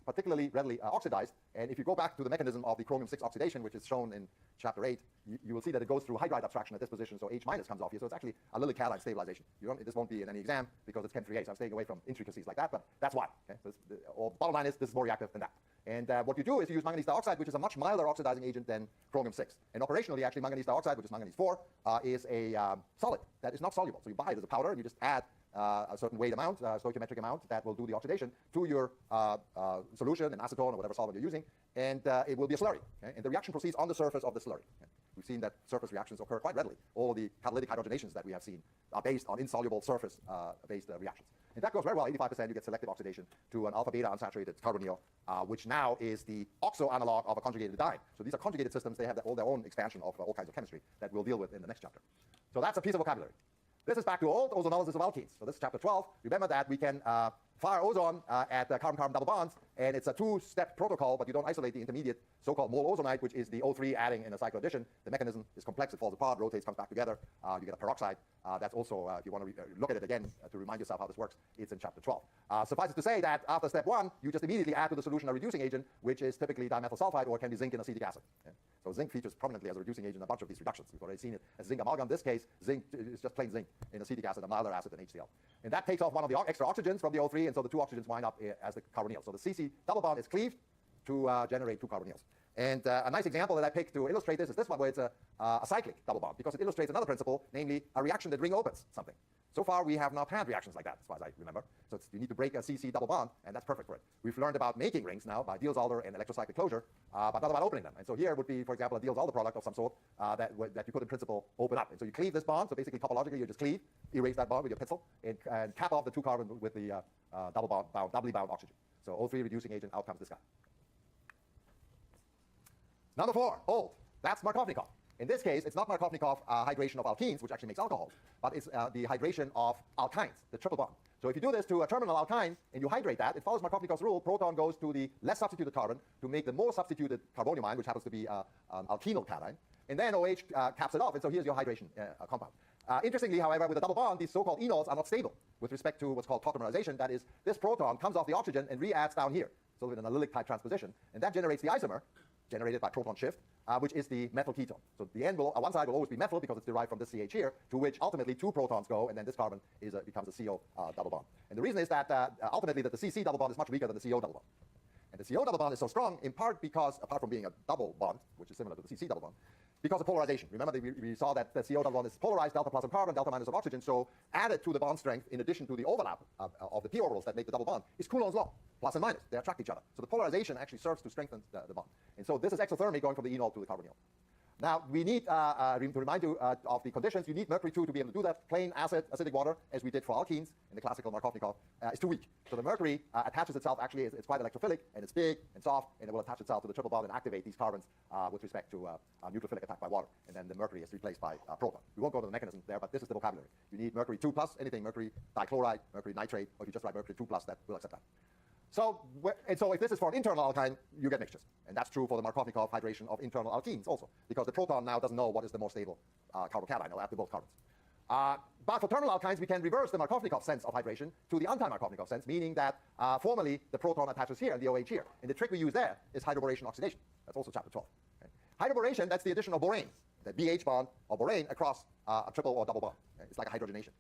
particularly readily oxidized. And if you go back to the mechanism of the chromium-6 oxidation, which is shown in chapter 8, you will see that it goes through hydride abstraction at this position, so H- comes off here. So it's actually a Lillich cation stabilization. This won't be in any exam because it's Chem 3A, so I'm staying away from intricacies like that, but that's why. Okay? So bottom line is this is more reactive than that. And what you do is you use manganese dioxide, which is a much milder oxidizing agent than chromium-6. And operationally, actually, manganese dioxide, which is manganese 4, is a solid that is not soluble. So you buy it as a powder, and you just add a certain weight amount, stoichiometric amount, that will do the oxidation to your solution, an acetone or whatever solvent you're using, and it will be a slurry. Okay? And the reaction proceeds on the surface of the slurry. Okay? We've seen that surface reactions occur quite readily. All the catalytic hydrogenations that we have seen are based on insoluble surface-based reactions. And that goes very well. 85% you get selective oxidation to an alpha-beta unsaturated carbonyl, which now is the oxo analog of a conjugated diene. So these are conjugated systems. They have all their own expansion of all kinds of chemistry that we'll deal with in the next chapter. So that's a piece of vocabulary. This is back to old ozonolysis of alkenes. So this is chapter 12. Remember that we can fire ozone at carbon-carbon double bonds, and it's a two-step protocol, but you don't isolate the intermediate so-called mole ozonide, which is the O3 adding in a cycloaddition. The mechanism is complex. It falls apart, rotates, comes back together. You get a peroxide. That's also, if you want to look at it again to remind yourself how this works, it's in chapter 12. Suffice it to say that after step 1, you just immediately add to the solution a reducing agent, which is typically dimethyl sulfide or can be zinc and acetic acid. Okay? So zinc features prominently as a reducing agent in a bunch of these reductions. We've already seen it as zinc amalgam. In this case, zinc is just plain zinc in acetic acid, a milder acid than HCl. And that takes off one of the extra oxygens from the O3, and so the two oxygens wind up as the carbonyl. So the CC double bond is cleaved to generate two carbonyls. And a nice example that I picked to illustrate this is this one, where it's a cyclic double bond, because it illustrates another principle, namely a reaction that ring opens something. So far, we have not had reactions like that, as far as I remember. So you need to break a CC double bond, and that's perfect for it. We've learned about making rings now by Diels-Alder and electrocyclic closure, but not about opening them. And so here would be, for example, a Diels-Alder product of some sort that you could, in principle, open up. And so you cleave this bond. So basically, topologically, you just cleave, erase that bond with your pencil, and cap off the two carbon with the doubly bound oxygen. So O3 reducing agent, out comes this guy. Number 4, old. That's Markovnikov. In this case, it's not Markovnikov hydration of alkenes, which actually makes alcohols, but it's the hydration of alkynes, the triple bond. So if you do this to a terminal alkyne and you hydrate that, it follows Markovnikov's rule. Proton goes to the less substituted carbon to make the more substituted carbonyl, which happens to be an alkenyl cation, and then OH caps it off, and so here's your hydration compound. Interestingly, however, with a double bond, these so-called enols are not stable with respect to what's called tautomerization. That is, this proton comes off the oxygen and re-adds down here, so in an allylic type transposition, and that generates the isomer, generated by proton shift, which is the methyl ketone. So the end will, one side will always be methyl because it's derived from this CH here, to which ultimately two protons go, and then this carbon becomes a CO double bond. And the reason is that ultimately that the CC double bond is much weaker than the CO double bond. And the CO double bond is so strong in part because, apart from being a double bond, which is similar to the CC double bond, because of polarization. Remember that we saw that the CO double bond is polarized, delta plus of carbon, delta minus of oxygen, so added to the bond strength, in addition to the overlap of the p orbitals that make the double bond, is Coulomb's law. Plus and minus, they attract each other. So the polarization actually serves to strengthen the bond. And so this is exothermic going from the enol to the carbonyl. Now, we need to remind you of the conditions. You need mercury 2 to be able to do that. Plain acidic water, as we did for alkenes in the classical Markovnikov, is too weak. So the mercury attaches itself, actually, it's quite electrophilic, and it's big and soft, and it will attach itself to the triple bond and activate these carbons with respect to neutrophilic attack by water. And then the mercury is replaced by proton. We won't go to the mechanism there, but this is the vocabulary. You need mercury 2 plus, anything mercury dichloride, mercury nitrate, or if you just write mercury 2 plus, that will accept that. So if this is for an internal alkyne, you get mixtures. And that's true for the Markovnikov hydration of internal alkenes also, because the proton now doesn't know what is the most stable carbocation. It'll have to both carbons. But for terminal alkynes, we can reverse the Markovnikov sense of hydration to the anti-Markovnikov sense, meaning that formally the proton attaches here and the OH here. And the trick we use there is hydroboration oxidation. That's also chapter 12. Okay? Hydroboration, that's the addition of borane, the BH bond of borane across a triple or double bond. Okay? It's like a hydrogenation.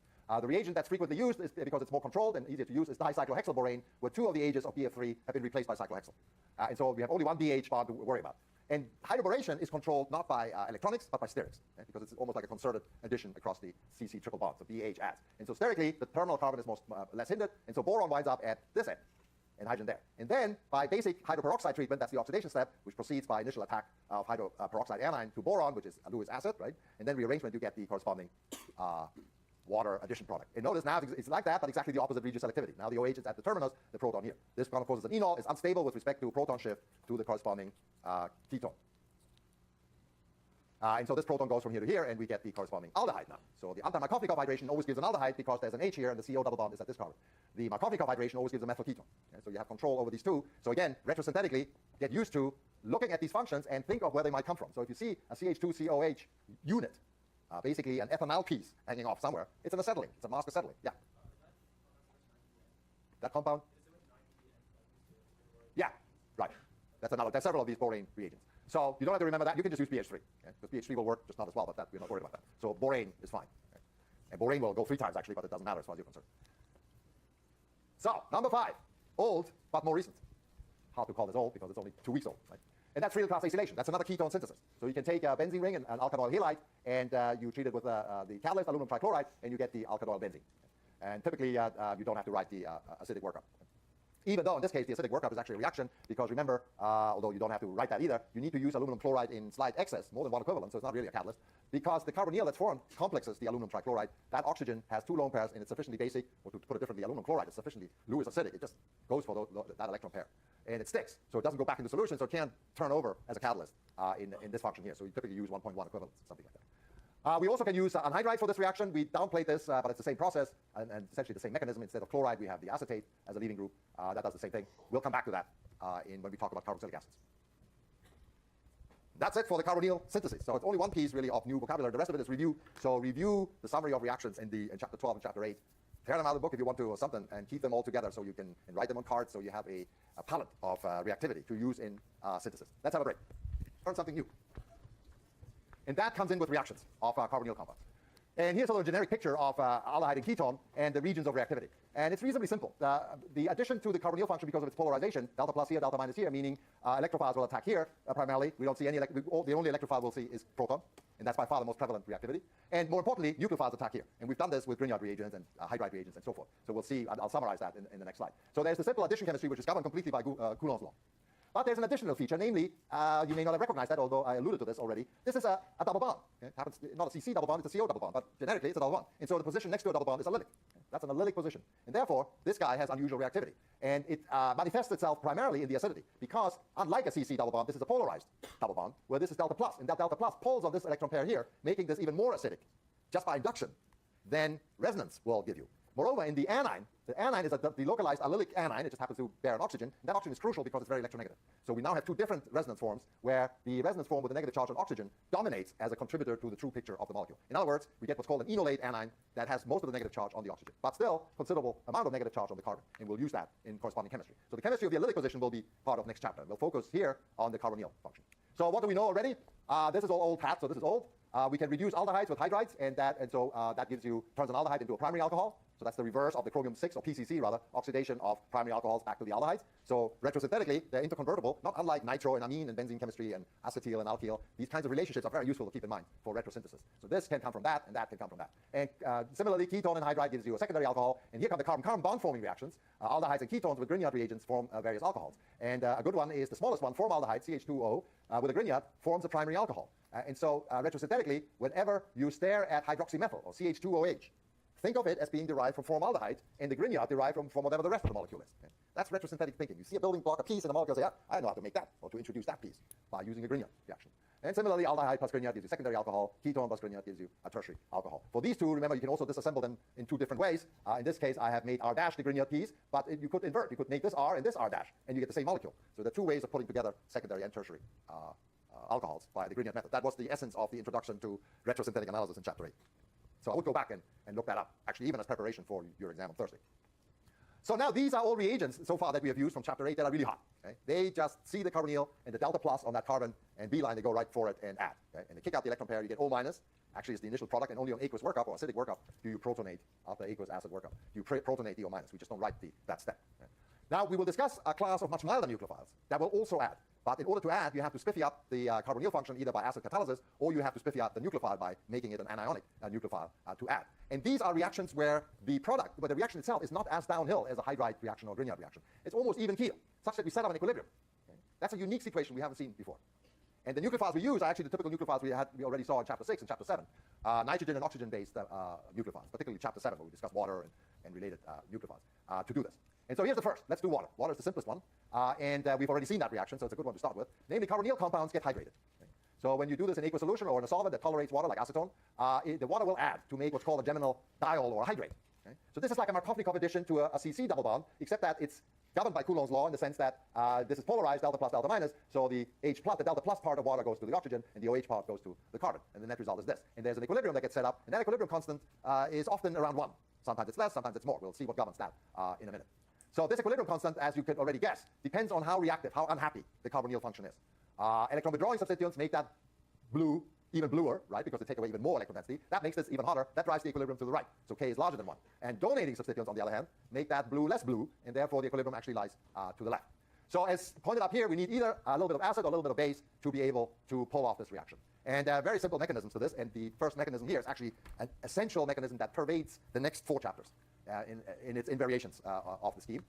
The reagent that's frequently used, is, because it's more controlled and easier to use, is dicyclohexylborane, where two of the H's of BF3 have been replaced by cyclohexyl. And so we have only one BH bond to worry about. And hydroboration is controlled not by electronics, but by sterics, okay? Because it's almost like a concerted addition across the CC triple bond, so BH adds. And so sterically, the terminal carbon is less hindered, and so boron winds up at this end, and hydrogen there. And then, by basic hydroperoxide treatment, that's the oxidation step, which proceeds by initial attack of hydroperoxide anion to boron, which is a Lewis acid, right? And then rearrangement, you get the corresponding water addition product. And notice now it's like that, but exactly the opposite regioselectivity. Now the OH is at the terminus, the proton here. This one, of course, is an enol. It's unstable with respect to proton shift to the corresponding ketone. And so this proton goes from here to here, and we get the corresponding aldehyde now. So the anti-Markovnikov hydration always gives an aldehyde because there's an H here, and the CO double bond is at this carbon. The Markovnikov hydration always gives a methyl ketone. Okay? So you have control over these two. So again, retrosynthetically, get used to looking at these functions and think of where they might come from. So if you see a CH2COH unit, basically an ethanol piece hanging off somewhere, it's an acetylene. It's a mask acetylene. Yeah. That compound? Yeah. That's another. There's several of these borane reagents. So you don't have to remember that. You can just use BH3. Okay? Because BH3 will work, just not as well, but that, we're not worried about that. So borane is fine. Okay? And borane will go 3 times, actually, but it doesn't matter as far as you're concerned. So, number 5, old but more recent. Hard to call this old because it's only 2 weeks old. Right? And that's real class acylation. That's another ketone synthesis. So you can take a benzene ring and an alkanoyl halide, and you treat it with the catalyst, aluminum trichloride, and you get the alkanoyl benzene. And typically, you don't have to write the acidic workup. Even though, in this case, the acidic workup is actually a reaction, because remember, although you don't have to write that either, you need to use aluminum chloride in slight excess, more than 1 equivalent, so it's not really a catalyst, because the carbonyl that's formed complexes the aluminum trichloride. That oxygen has 2 lone pairs, and it's sufficiently basic, or to put it differently, aluminum chloride is sufficiently Lewis acidic. It just goes for that electron pair. And it sticks, so it doesn't go back into solution, so it can't turn over as a catalyst in this function here. So you typically use 1.1 equivalents, something like that. We also can use anhydride for this reaction. We downplayed this, but it's the same process and essentially the same mechanism. Instead of chloride, we have the acetate as a leaving group. That does the same thing. We'll come back to that when we talk about carboxylic acids. That's it for the carbonyl synthesis. So it's only one piece really of new vocabulary. The rest of it is review. So review the summary of reactions in chapter 12 and chapter 8. Tear them out of the book if you want to or something, and keep them all together so you can write them on cards so you have a palette of reactivity to use in synthesis. Let's have a break. Learn something new. And that comes in with reactions of carbonyl compounds. And here's a little generic picture of aldehyde and ketone and the regions of reactivity. And it's reasonably simple. The addition to the carbonyl function, because of its polarization, delta plus here, delta minus here, meaning electrophiles will attack here primarily. We don't see any, the only electrophile we'll see is proton, and that's by far the most prevalent reactivity. And more importantly, nucleophiles attack here. And we've done this with Grignard reagents and hydride reagents and so forth. So we'll see, I'll summarize that in the next slide. So there's the simple addition chemistry, which is governed completely by Coulomb's law. But there's an additional feature, namely, you may not have recognized that, although I alluded to this already. This is a double bond. Okay? It happens not a CC double bond, it's a CO double bond, but generically it's a double bond. And so the position next to a double bond is allylic. Okay? That's an allylic position. And therefore, this guy has unusual reactivity. And it manifests itself primarily in the acidity, because unlike a CC double bond, this is a polarized double bond, where this is delta plus. And that delta plus pulls on this electron pair here, making this even more acidic, just by induction, than resonance will give you. Moreover, in the anion is a delocalized allylic anion. It just happens to bear an oxygen. And that oxygen is crucial because it's very electronegative. So we now have 2 different resonance forms, where the resonance form with a negative charge on oxygen dominates as a contributor to the true picture of the molecule. In other words, we get what's called an enolate anion that has most of the negative charge on the oxygen, but still considerable amount of negative charge on the carbon. And we'll use that in corresponding chemistry. So the chemistry of the allylic position will be part of next chapter. We'll focus here on the carbonyl function. So what do we know already? This is all old hat, so this is old. We can reduce aldehydes with hydrides, and so that turns an aldehyde into a primary alcohol. So that's the reverse of the chromium-6, or PCC rather, oxidation of primary alcohols back to the aldehydes. So retrosynthetically, they're interconvertible, not unlike nitro and amine and benzene chemistry and acetyl and alkyl. These kinds of relationships are very useful to keep in mind for retrosynthesis. So this can come from that, and that can come from that. And similarly, ketone and hydride gives you a secondary alcohol. And here come the carbon-carbon bond-forming reactions. Aldehydes and ketones with Grignard reagents form various alcohols. And a good one is the smallest one, formaldehyde, CH2O, with a Grignard, forms a primary alcohol. And so retrosynthetically, whenever you stare at hydroxymethyl, or CH2OH, think of it as being derived from formaldehyde, and the Grignard derived from whatever the rest of the molecule is. Okay? That's retrosynthetic thinking. You see a building block, a piece in the molecule, say, I know how to make that, or to introduce that piece by using a Grignard reaction. And similarly, aldehyde plus Grignard gives you secondary alcohol. Ketone plus Grignard gives you a tertiary alcohol. For these two, remember, you can also disassemble them in 2 different ways. In this case, I have made R dash the Grignard piece, but you could invert. You could make this R and this R dash, and you get the same molecule. So there are 2 ways of putting together secondary and tertiary alcohols by the Grignard method. That was the essence of the introduction to retrosynthetic analysis in chapter 8. So I would go back and look that up, actually, even as preparation for your exam on Thursday. So now these are all reagents so far that we have used from chapter 8 that are really hot. Okay? They just see the carbonyl and the delta plus on that carbon and B line, they go right for it and add. Okay? And they kick out the electron pair, you get O minus. Actually, it's the initial product, and only on aqueous workup or acidic workup do you protonate after aqueous acid workup. You protonate the O minus. We just don't write that step. Okay? Now, we will discuss a class of much milder nucleophiles that will also add. But in order to add, you have to spiffy up the carbonyl function either by acid catalysis, or you have to spiffy up the nucleophile by making it an anionic nucleophile to add. And these are reactions where the reaction itself is not as downhill as a hydride reaction or Grignard reaction. It's almost even keel, such that we set up an equilibrium. Okay? That's a unique situation we haven't seen before. And the nucleophiles we use are actually the typical nucleophiles we already saw in chapter 6 and chapter 7, nitrogen and oxygen-based nucleophiles, particularly chapter 7, where we discuss water and related nucleophiles to do this. And so here's the first. Let's do water. Water is the simplest one. And we've already seen that reaction, so it's a good one to start with. Namely, carbonyl compounds get hydrated. Okay? So when you do this in aqueous solution or in a solvent that tolerates water, like acetone, the water will add to make what's called a geminal diol or a hydrate. Okay? So this is like a Markovnikov addition to a CC double bond, except that it's governed by Coulomb's law in the sense that this is polarized, delta plus, delta minus. So the H plus, the delta plus part of water goes to the oxygen, and the OH part goes to the carbon. And the net result is this. And there's an equilibrium that gets set up, and that equilibrium constant is often around 1. Sometimes it's less, sometimes it's more. We'll see what governs that in a minute. So this equilibrium constant, as you could already guess, depends on how reactive, how unhappy the carbonyl function is. Electron withdrawing substituents make that blue even bluer, right, because they take away even more electron density. That makes this even hotter. That drives the equilibrium to the right. So K is larger than 1. And donating substituents, on the other hand, make that blue less blue, and therefore the equilibrium actually lies to the left. So as pointed up here, we need either a little bit of acid or a little bit of base to be able to pull off this reaction. And very simple mechanisms to this, and the first mechanism here is actually an essential mechanism that pervades the next 4 chapters in its invariations of the scheme.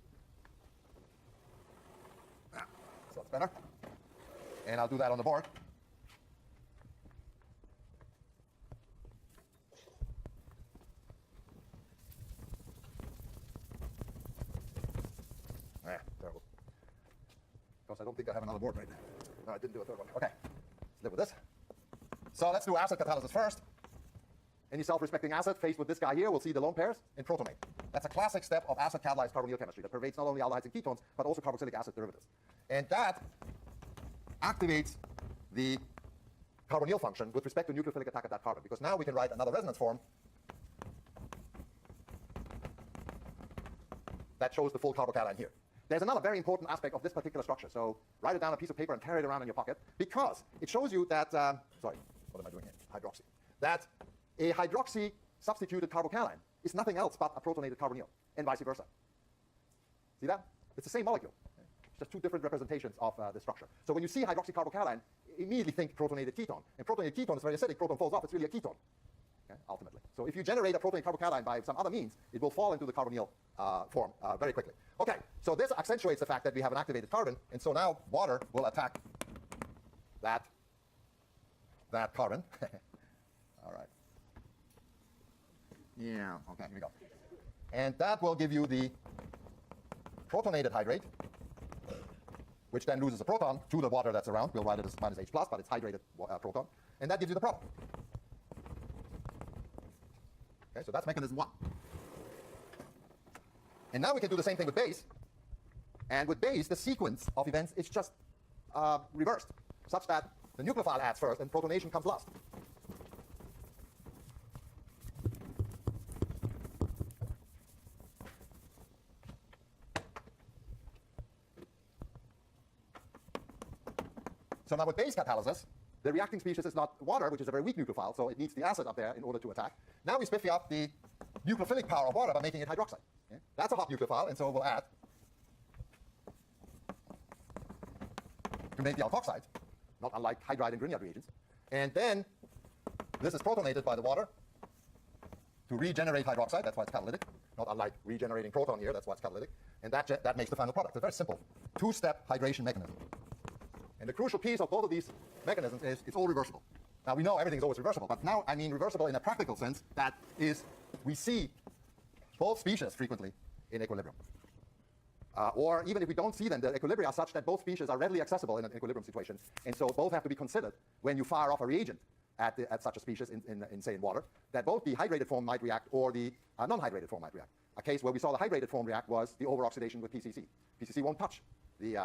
So it's better. And I'll do that on the board. Terrible. Because I don't think I have another board right now. No, I didn't do a third one. Okay, let's live with this. So let's do acid catalysis first. Any self-respecting acid faced with this guy here will see the lone pairs and protonate. That's a classic step of acid-catalyzed carbonyl chemistry that pervades not only aldehydes and ketones, but also carboxylic acid derivatives. And that activates the carbonyl function with respect to nucleophilic attack at that carbon, because now we can write another resonance form that shows the full carbocation here. There's another very important aspect of this particular structure. So write it down on a piece of paper and carry it around in your pocket, because it shows you that, sorry, what am I doing here? Hydroxy. That a hydroxy substituted carbocation is nothing else but a protonated carbonyl, and vice versa. See that? It's the same molecule. It's just 2 different representations of the structure. So when you see hydroxycarbocation, immediately think protonated ketone. And protonated ketone is very acidic. Proton falls off. It's really a ketone. Okay, ultimately. So if you generate a protein carbocation by some other means, it will fall into the carbonyl form very quickly. Okay, so this accentuates the fact that we have an activated carbon, and so now water will attack that carbon. All right. Yeah, okay, here we go. And that will give you the protonated hydrate, which then loses a proton to the water that's around. We'll write it as minus H+, but it's hydrated proton. And that gives you the product. Okay, so that's mechanism 1. And now we can do the same thing with base. And with base, the sequence of events is just reversed, such that the nucleophile adds first and protonation comes last. So now with base catalysis, the reacting species is not water, which is a very weak nucleophile, so it needs the acid up there in order to attack. Now we spiffy up the nucleophilic power of water by making it hydroxide. Okay? That's a hot nucleophile, and so we'll add to make the alkoxide, not unlike hydride and Grignard reagents. And then this is protonated by the water to regenerate hydroxide. That's why it's catalytic, not unlike regenerating proton here. That's why it's catalytic. And that makes the final product. It's a very simple 2-step hydration mechanism. And the crucial piece of both of these mechanisms is it's all reversible. Now, we know everything's always reversible, but now I mean reversible in a practical sense. That is, we see both species frequently in equilibrium. Or even if we don't see them, the equilibria are such that both species are readily accessible in an equilibrium situation. And so both have to be considered when you fire off a reagent at such a species say, in water, that both the hydrated form might react or the non-hydrated form might react. A case where we saw the hydrated form react was the overoxidation with PCC. PCC won't touch the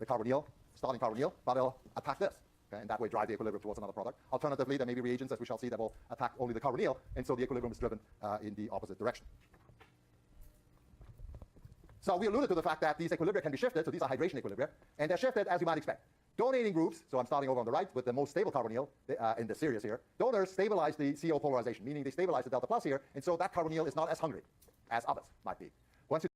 carbonyl, starting carbonyl, but it'll attack this. Okay, and that way drive the equilibrium towards another product. Alternatively, there may be reagents, as we shall see, that will attack only the carbonyl, and so the equilibrium is driven in the opposite direction. So we alluded to the fact that these equilibria can be shifted, so these are hydration equilibria, and they're shifted as you might expect. Donating groups, so I'm starting over on the right with the most stable carbonyl in the series here, donors stabilize the CO polarization, meaning they stabilize the delta plus here, and so that carbonyl is not as hungry as others might be. Once you